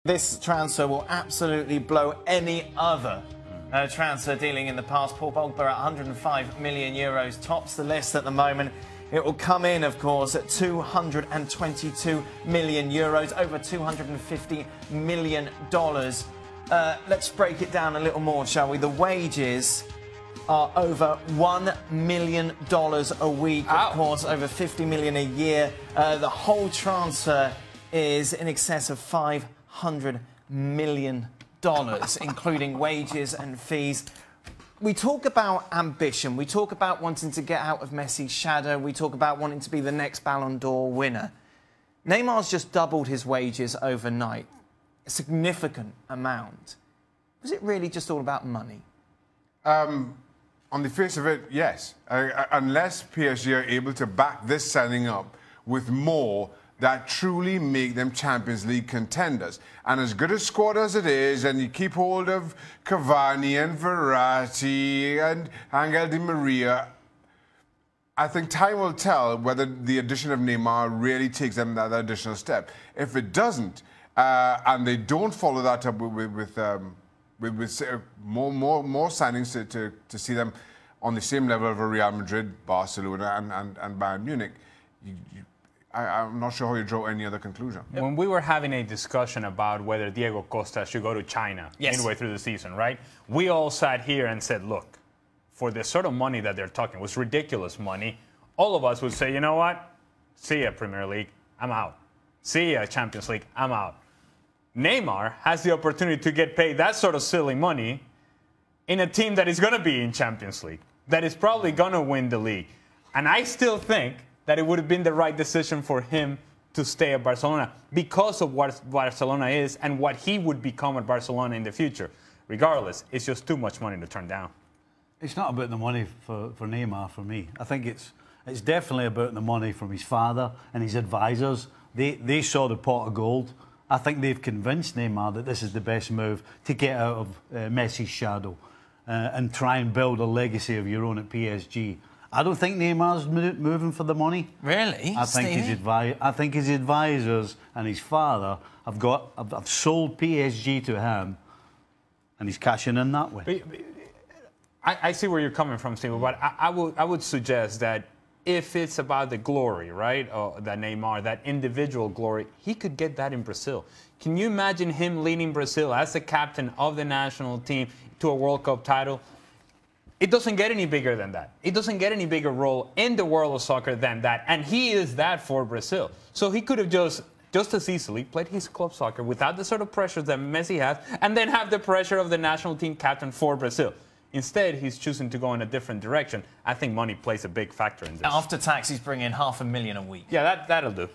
This transfer will absolutely blow any other transfer dealing in the past. Paul Pogba at 105 million euros tops the list at the moment. It will come in, of course, at 222 million euros, over $250 million. Let's break it down a little more, shall we? The wages are over $1 million a week, of course, over 50 million a year. The whole transfer is in excess of $500 million, including wages and fees. We talk about ambition. We talk about wanting to get out of Messi's shadow. We talk about wanting to be the next Ballon d'Or winner. Neymar's just doubled his wages overnight. A significant amount. Was it really just all about money? On the face of it, yes. Unless PSG are able to back this signing up with more that truly make them Champions League contenders. And as good a squad as it is, and you keep hold of Cavani and Verratti and Angel Di Maria, I think time will tell whether the addition of Neymar really takes them that additional step. If it doesn't, and they don't follow that up with more signings to see them on the same level of Real Madrid, Barcelona, and Bayern Munich, I'm not sure how you draw any other conclusion. When we were having a discussion about whether Diego Costa should go to China midway through the season, right? We all sat here and said, look, for the sort of money that they're talking, was ridiculous money, all of us would say, you know what? See ya, Premier League, I'm out. See ya, Champions League, I'm out. Neymar has the opportunity to get paid that sort of silly money in a team that is going to be in Champions League, that is probably going to win the league. And I still think that it would have been the right decision for him to stay at Barcelona because of what Barcelona is and what he would become at Barcelona in the future. Regardless, it's just too much money to turn down. It's not about the money for Neymar for me. I think it's definitely about the money from his father and his advisors. They saw the pot of gold. I think they've convinced Neymar that this is the best move to get out of Messi's shadow and try and build a legacy of your own at PSG. I don't think Neymar's moving for the money. Really? I think his advisors and his father have sold PSG to him, and he's cashing in that way. I see where you're coming from, Steve, but I would suggest that if it's about the glory, right, that Neymar, that individual glory, he could get that in Brazil. Can you imagine him leading Brazil as the captain of the national team to a World Cup title? It doesn't get any bigger than that. It doesn't get any bigger role in the world of soccer than that. And he is that for Brazil. So he could have just as easily played his club soccer without the sort of pressure that Messi has and then have the pressure of the national team captain for Brazil. Instead, he's choosing to go in a different direction. I think money plays a big factor in this. After tax, he's bringing $500,000 a week. Yeah, that'll do.